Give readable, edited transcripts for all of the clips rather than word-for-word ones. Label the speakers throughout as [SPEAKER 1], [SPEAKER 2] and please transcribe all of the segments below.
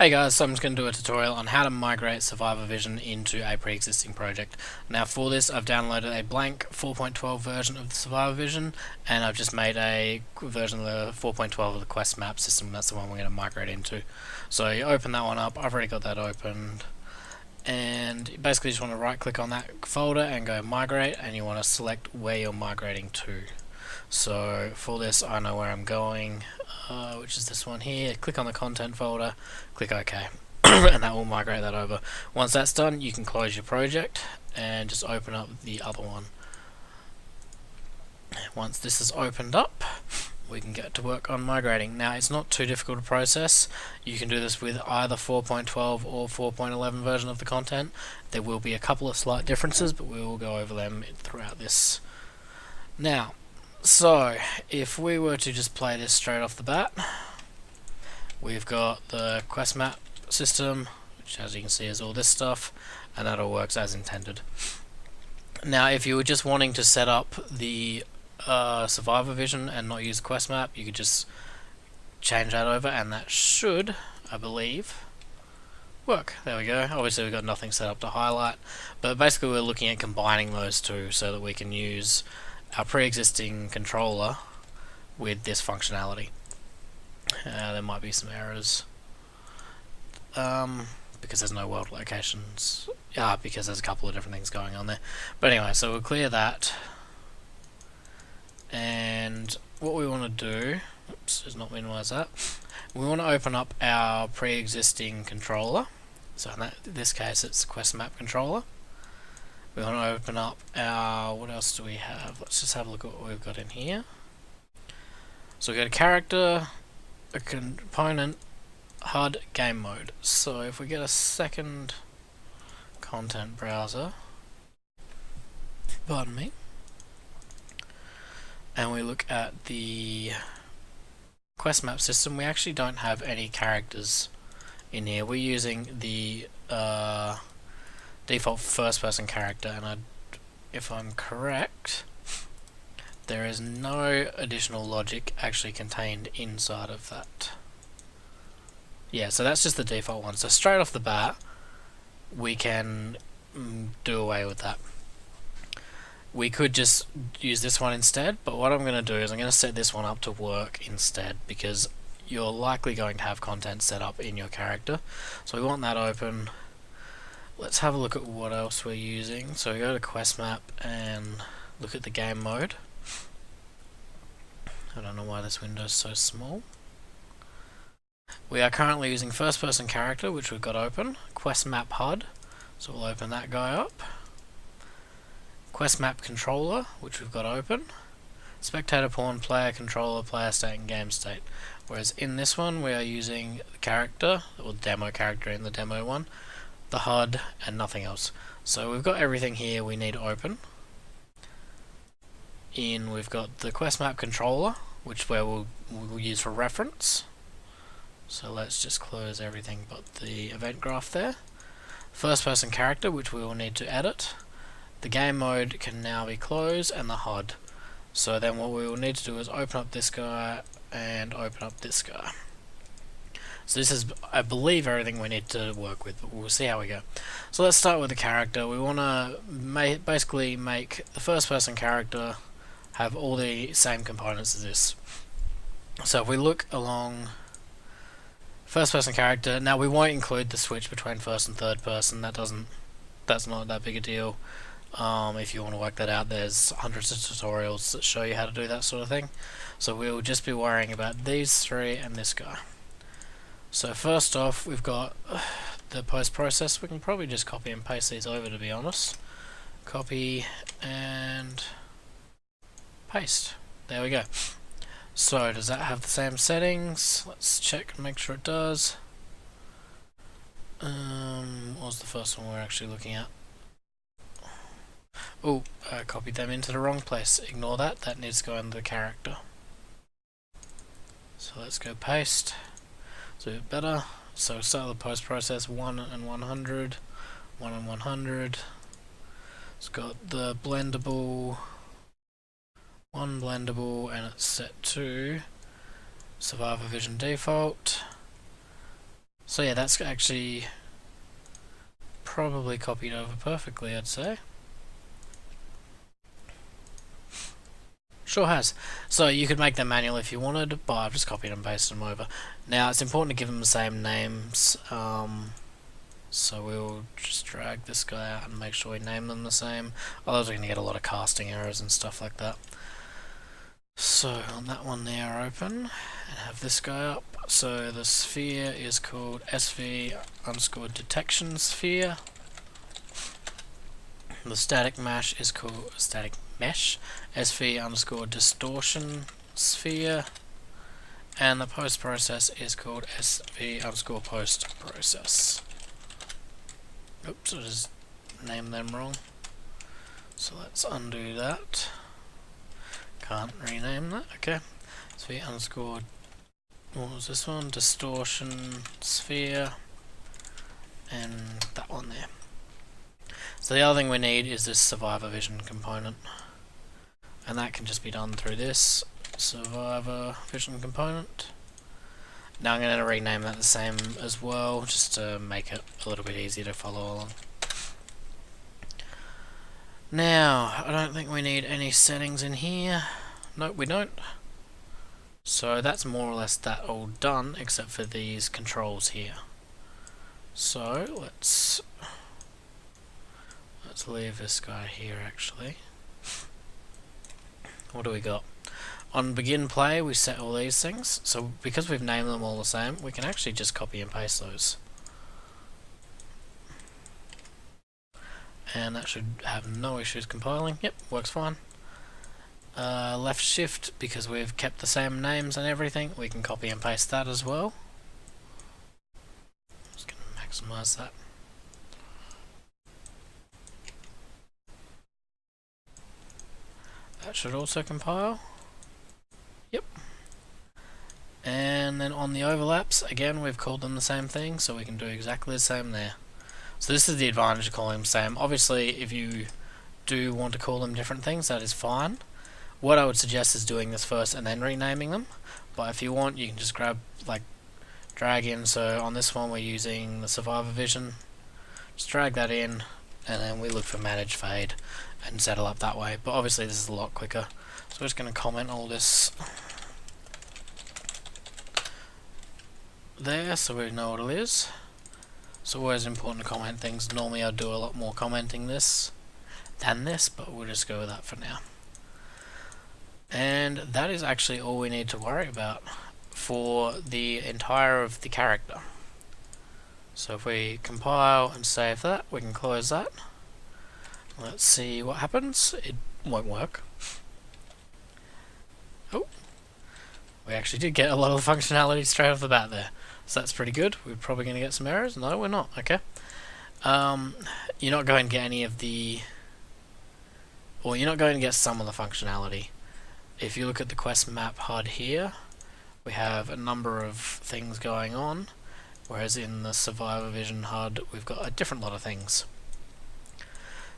[SPEAKER 1] Hey guys, so I'm just going to do a tutorial on how to migrate Survivor Vision into a pre-existing project. Now for this I've downloaded a blank 4.12 version of the Survivor Vision, and I've just made a version of the 4.12 of the quest map system. That's the one we're going to migrate into. So you open that one up. I've already got that opened, and you basically just want to right click on that folder and go migrate, and you want to select where you're migrating to. So for this I know where I'm going, which is this one here. Click on the content folder, click OK, and that will migrate that over. Once that's done, you can close your project and just open up the other one. Once this is opened up, we can get to work on migrating. Now it's not too difficult to process. You can do this with either 4.12 or 4.11 version of the content. There will be a couple of slight differences, but we will go over them throughout this. Now, so if we were to just play this straight off the bat, we've got the quest map system, which as you can see is all this stuff, and that all works as intended. Now if you were just wanting to set up the Survivor Vision and not use the quest map, you could just change that over and that should, I believe, work. There we go. Obviously we've got nothing set up to highlight, but basically we're looking at combining those two so that we can use our pre-existing controller with this functionality. There might be some errors because there's no world locations, because there's a couple of different things going on there. But anyway, so we'll clear that, and what we want to do, oops, let's not minimize that, we want to open up our pre-existing controller. So in this case it's the quest map controller. We want to open up our, what else do we have? Let's just have a look at what we've got in here. So we've got a character, a component, HUD, game mode. So if we get a second content browser, pardon me, and we look at the quest map system, we actually don't have any characters in here. We're using the default first-person character, and if I'm correct, there is no additional logic actually contained inside of that. Yeah, so that's just the default one. So straight off the bat, we can do away with that. We could just use this one instead, but what I'm going to do is I'm going to set this one up to work instead, because you're likely going to have content set up in your character. So we want that open. Let's have a look at what else we're using. So we go to quest map and look at the game mode. I don't know why this window is so small. We are currently using first person character, which we've got open. Quest map HUD, so we'll open that guy up. Quest map controller, which we've got open. Spectator pawn, player controller, player state and game state. Whereas in this one we are using the character, or demo character in the demo one, the HUD, and nothing else. So we've got everything here we need open. We've got the quest map controller, which we'll use for reference. So let's just close everything but the event graph there. First person character, which we will need to edit. The game mode can now be closed, and the HUD. So then what we will need to do is open up this guy and open up this guy. So this is, I believe, everything we need to work with, but we'll see how we go. So let's start with the character. We want to basically make the first person character have all the same components as this. So if we look along first person character, now we won't include the switch between first and third person. That's not that big a deal. If you want to work that out, there's hundreds of tutorials that show you how to do that sort of thing. So we'll just be worrying about these three and this guy. So first off, we've got the post process. We can probably just copy and paste these over, to be honest. Copy and paste. There we go. So does that have the same settings? Let's check and make sure it does. What was the first one we're actually looking at? Oh, I copied them into the wrong place. Ignore that. That needs to go under the character. So let's go paste. It's a bit better. So start the post process 1 and 100, 1 and 100. It's got the blendable, one blendable, and it's set to Survivor Vision default. So yeah, that's actually probably copied over perfectly, I'd say. Sure has. So you could make them manual if you wanted, but I've just copied and pasted them over. Now it's important to give them the same names, so we'll just drag this guy out and make sure we name them the same. Otherwise we're going to get a lot of casting errors and stuff like that. So on that one there, open, and have this guy up. So the sphere is called SV_detection sphere. The static mesh is called static mesh SV_distortion sphere, and the post process is called SV_post process. Oops, I just named them wrong. So let's undo that. Can't rename that. Okay. SV_, what was this one? Distortion sphere, and that one there. So the other thing we need is this survivor vision component, and that can just be done through this survivor vision component. Now I'm going to rename that the same as well, just to make it a little bit easier to follow along. Now, I don't think we need any settings in here. Nope, we don't. So that's more or less that all done, except for these controls here. So let's leave this guy here actually. What do we got? On begin play we set all these things, so because we've named them all the same, we can actually just copy and paste those. And that should have no issues compiling. Yep, works fine. Left shift, because we've kept the same names and everything, we can copy and paste that as well. Just gonna maximize that. That should also compile. Yep. And then on the overlaps, again we've called them the same thing, so we can do exactly the same there. So this is the advantage of calling them same. Obviously if you do want to call them different things, that is fine. What I would suggest is doing this first and then renaming them, but if you want you can just grab, like, drag in. So on this one we're using the survivor vision, just drag that in, and then we look for manage fade and settle up that way, but obviously this is a lot quicker. So we're just going to comment all this there so we know what it is. It's always important to comment things. Normally I'd do a lot more commenting this than this, but we'll just go with that for now. And that is actually all we need to worry about for the entire of the character. So if we compile and save that, we can close that. Let's see what happens. It won't work. Oh, we actually did get a lot of the functionality straight off the bat there. So that's pretty good. We're probably going to get some errors. No, we're not. Okay. You're not going to get any of the... Well, you're not going to get some of the functionality. If you look at the quest map HUD here, we have a number of things going on, whereas in the survivor vision HUD, we've got a different lot of things.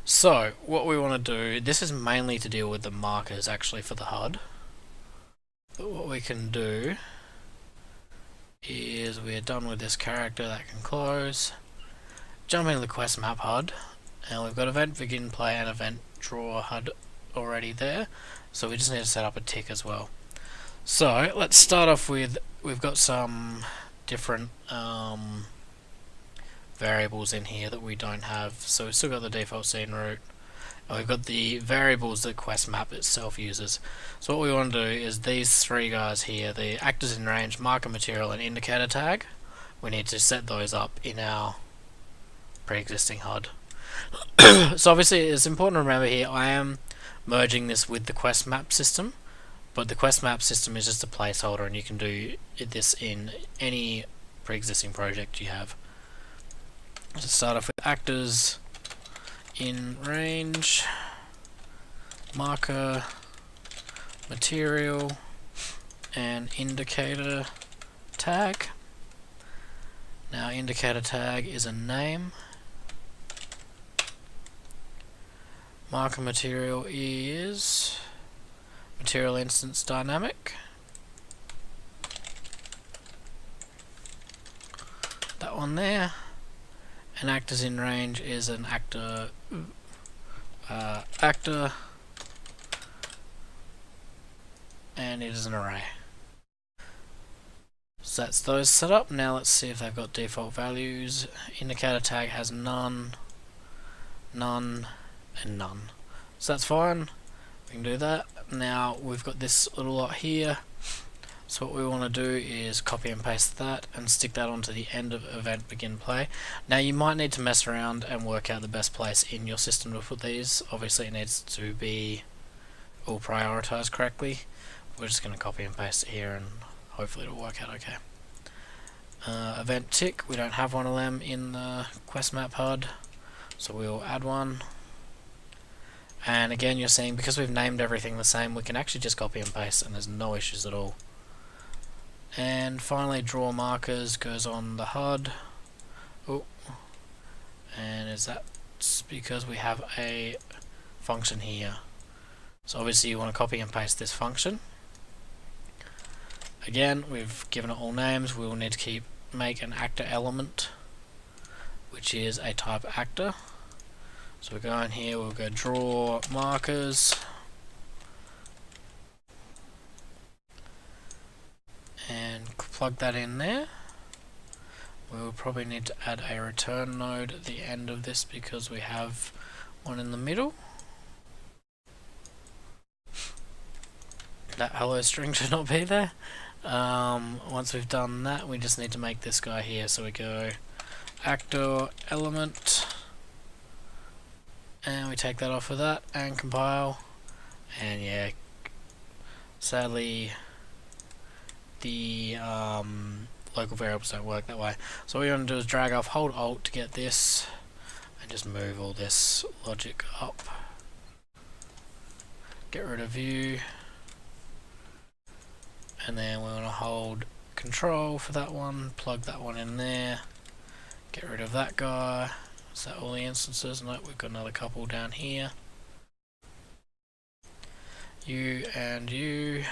[SPEAKER 1] So, what we want to do, this is mainly to deal with the markers actually for the HUD. But what we can do is we're done with this character, that can close. Jump into the quest map HUD, and we've got event begin play and event draw HUD already there, so we just need to set up a tick as well. So let's start off with, we've got some different variables in here that we don't have. So we've still got the default scene route, and we've got the variables that quest map itself uses. So what we want to do is these three guys here, the actors in range, marker material and indicator tag, we need to set those up in our pre-existing HUD. So obviously it's important to remember here, I am merging this with the quest map system, but the quest map system is just a placeholder, and you can do this in any pre-existing project you have. Let's start off with actors in range, marker, material, and indicator tag. Now indicator tag is a name. Marker material is material instance dynamic. that one there. And actors in range is an actor, and it is an array. So that's those set up. Now let's see if they've got default values. Indicator tag has none, none, and none. So that's fine. We can do that. Now we've got this little lot here. So what we want to do is copy and paste that and stick that onto the end of event begin play. Now you might need to mess around and work out the best place in your system to put these. Obviously it needs to be all prioritized correctly. We're just going to copy and paste it here and hopefully it'll work out okay. Event tick, we don't have one of them in the quest map HUD, so we'll add one. And again, you're seeing because we've named everything the same, we can actually just copy and paste and there's no issues at all. And finally, draw markers goes on the HUD. Oh, and is that because we have a function here? So obviously you want to copy and paste this function. Again, we've given it all names. We will need to make an actor element, which is a type actor. So we go in here, we'll go draw markers, and plug that in there. We will probably need to add a return node at the end of this because we have one in the middle. That hello string should not be there. Once we've done that, we just need to make this guy here. So we go actor element, and we take that off of that and compile. And yeah, sadly the local variables don't work that way. So what we want to do is drag off, hold Alt to get this, and just move all this logic up. Get rid of view. And then we want to hold Control for that one, plug that one in there, get rid of that guy. Is that all the instances? No, we've got another couple down here. You and you.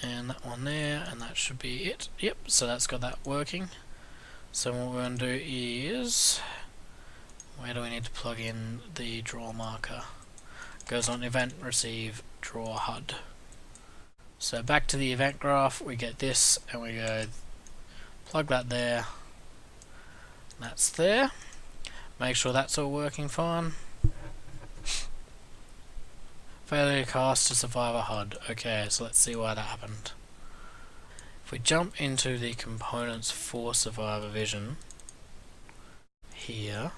[SPEAKER 1] And that one there, and that should be it. Yep, so that's got that working. So what we're going to do is, where do we need to plug in the draw marker? Goes on event receive draw HUD. So back to the event graph, we get this and we go plug that there. That's there. Make sure that's all working fine. Failure to cast to survivor HUD. Okay, so let's see why that happened. If we jump into the components for survivor vision here,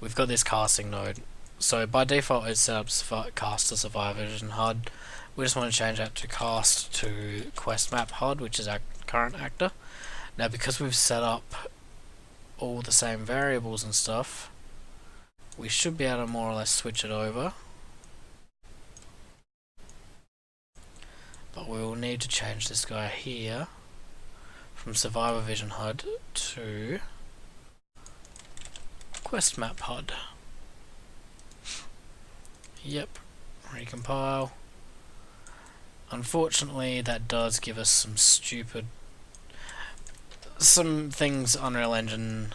[SPEAKER 1] we've got this casting node. So by default it's set up cast to survivor vision HUD. We just want to change that to cast to quest map HUD, which is our current actor. Now because we've set up all the same variables and stuff, we should be able to more or less switch it over. But we will need to change this guy here from survivor vision HUD to quest map HUD. Yep, recompile. Unfortunately, that does give us some things Unreal Engine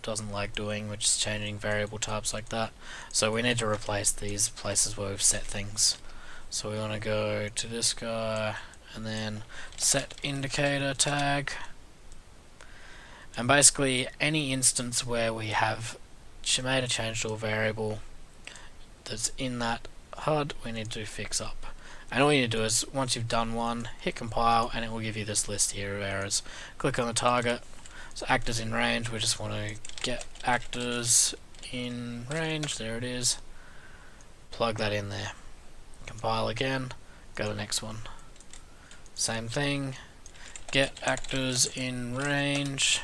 [SPEAKER 1] doesn't like doing, which is changing variable types like that. So we need to replace these places where we've set things. So we want to go to this guy and then set indicator tag. And basically any instance where we have made a change to a variable that's in that HUD, we need to fix up. And all you need to do is, once you've done one, hit compile and it will give you this list here of errors. Click on the target. So actors in range, we just want to get actors in range, there it is. Plug that in there. Compile again, go to the next one. Same thing, get actors in range,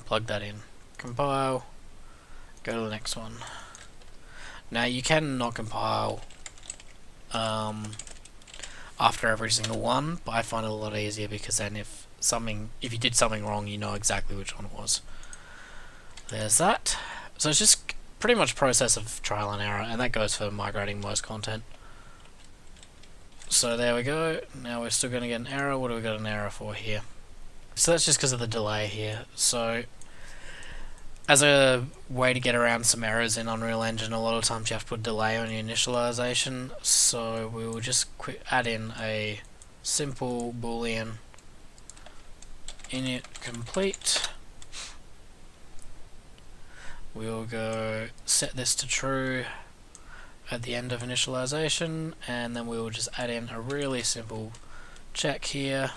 [SPEAKER 1] plug that in. Compile, go to the next one. Now you can not compile after every single one, but I find it a lot easier because then if you did something wrong, you know exactly which one it was. There's that. So it's just pretty much process of trial and error, and that goes for migrating most content. So there we go. Now we're still going to get an error. What do we got an error for here? So that's just because of the delay here. So as a way to get around some errors in Unreal Engine, a lot of times you have to put delay on your initialization. So we will just add in a simple boolean init complete. We'll go set this to true at the end of initialization, and then we will just add in a really simple check here.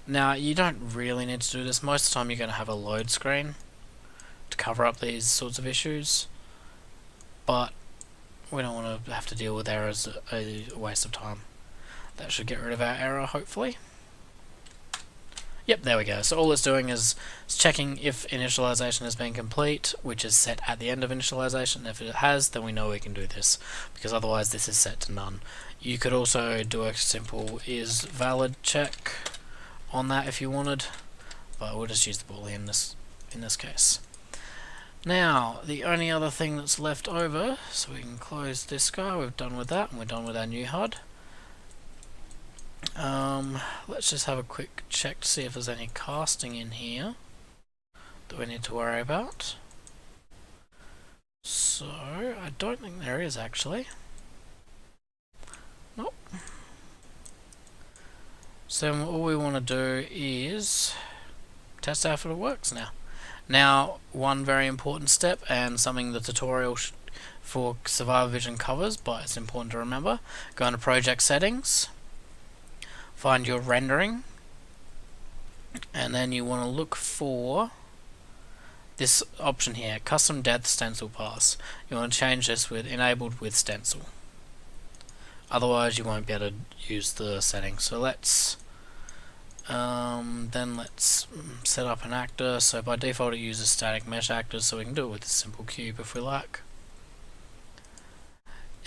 [SPEAKER 1] Now you don't really need to do this. Most of the time you're going to have a load screen to cover up these sorts of issues, but we don't want to have to deal with errors, a waste of time. That should get rid of our error, hopefully. Yep, there we go. So all it's doing is checking if initialization has been complete, which is set at the end of initialization. If it has, then we know we can do this, because otherwise this is set to none. You could also do a simple is valid check on that if you wanted, but we'll just use the boolean in this case. Now, the only other thing that's left over, so we can close this guy, we're done with that, and we're done with our new HUD. Let's just have a quick check to see if there's any casting in here that we need to worry about. So, I don't think there is actually. Nope. So all we want to do is test out if it works now. Now, one very important step, and something the tutorial for Survivor Vision covers, but it's important to remember, go into project settings, find your rendering, and then you want to look for this option here, custom depth stencil pass. You want to change this with enabled with stencil, otherwise you won't be able to use the settings. So let's set up an actor. So by default it uses static mesh actors, so we can do it with a simple cube if we like.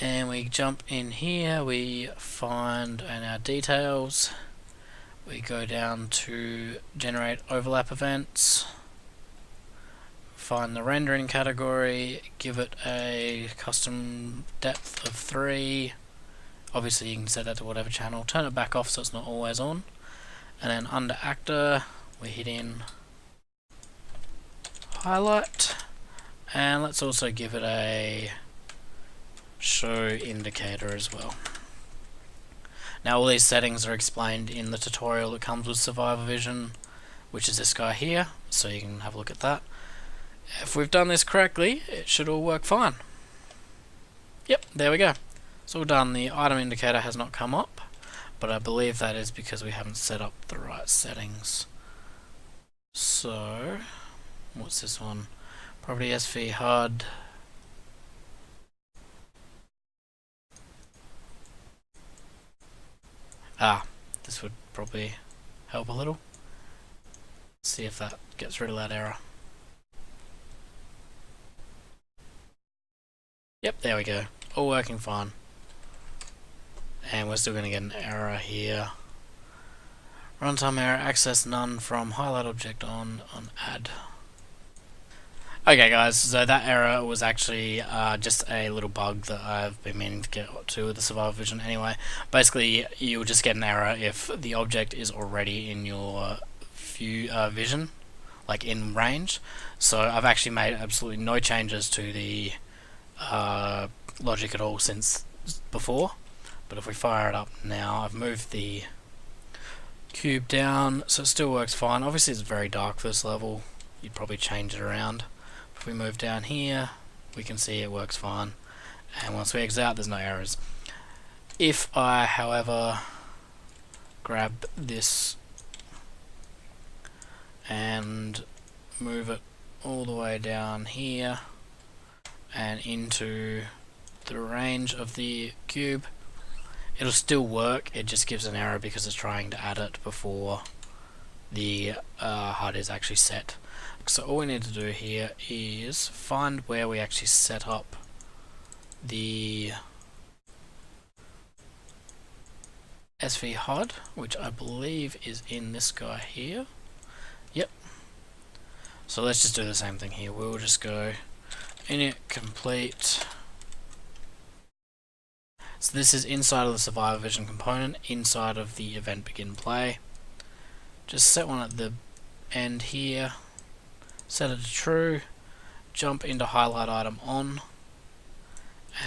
[SPEAKER 1] And we jump in here, we find in our details, we go down to generate overlap events, find the rendering category, give it a custom depth of 3. Obviously you can set that to whatever channel, turn it back off so it's not always on. And then under actor, we hit in highlight, and let's also give it a show indicator as well. Now all these settings are explained in the tutorial that comes with Survivor Vision, which is this guy here, so you can have a look at that. If we've done this correctly, it should all work fine. Yep, there we go. It's all done. The item indicator has not come up, but I believe that is because we haven't set up the right settings. So, what's this one? Property SV HUD. This would probably help a little. See if that gets rid of that error. Yep, there we go. All working fine. And we're still going to get an error here. Runtime error, access none from highlight object on add. Okay guys, so that error was actually just a little bug that I've been meaning to get to with the Survivor Vision anyway. Basically, you'll just get an error if the object is already in your vision, like in range. So I've actually made absolutely no changes to the logic at all since before. But if we fire it up now, I've moved the cube down, so it still works fine. Obviously it's very dark for this level, you'd probably change it around. If we move down here, we can see it works fine, and once we exit out there's no errors. If I, however, grab this and move it all the way down here and into the range of the cube, it'll still work, it just gives an error because it's trying to add it before the HUD is actually set. So all we need to do here is find where we actually set up the SV HUD, which I believe is in this guy here. Yep. So let's just do the same thing here. We'll just go init complete So this is inside of the Survivor Vision component, inside of the event begin play. Just set one at the end here, set it to true, jump into highlight item on,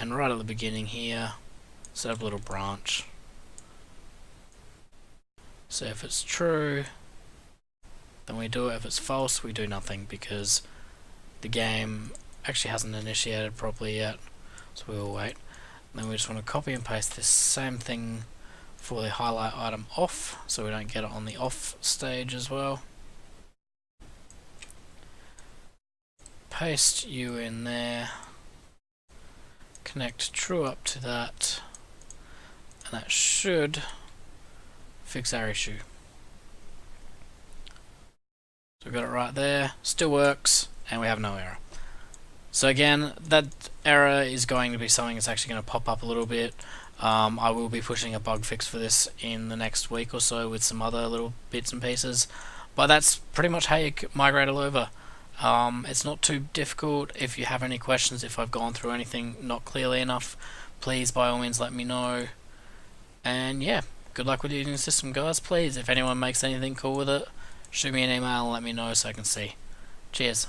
[SPEAKER 1] and right at the beginning here, set up a little branch. So if it's true, then we do it. If it's false, we do nothing, because the game actually hasn't initiated properly yet, so we will wait. Then we just want to copy and paste this same thing for the highlight item off, so we don't get it on the off stage as well. Paste you in there, connect true up to that, and that should fix our issue. So we've got it right there, still works, and we have no error. So again, that error is going to be something that's actually going to pop up a little bit. I will be pushing a bug fix for this in the next week or so with some other little bits and pieces. But that's pretty much how you migrate all over. It's not too difficult. If you have any questions, if I've gone through anything not clearly enough, please by all means let me know. And yeah, good luck with using the system, guys. Please, if anyone makes anything cool with it, shoot me an email and let me know so I can see. Cheers.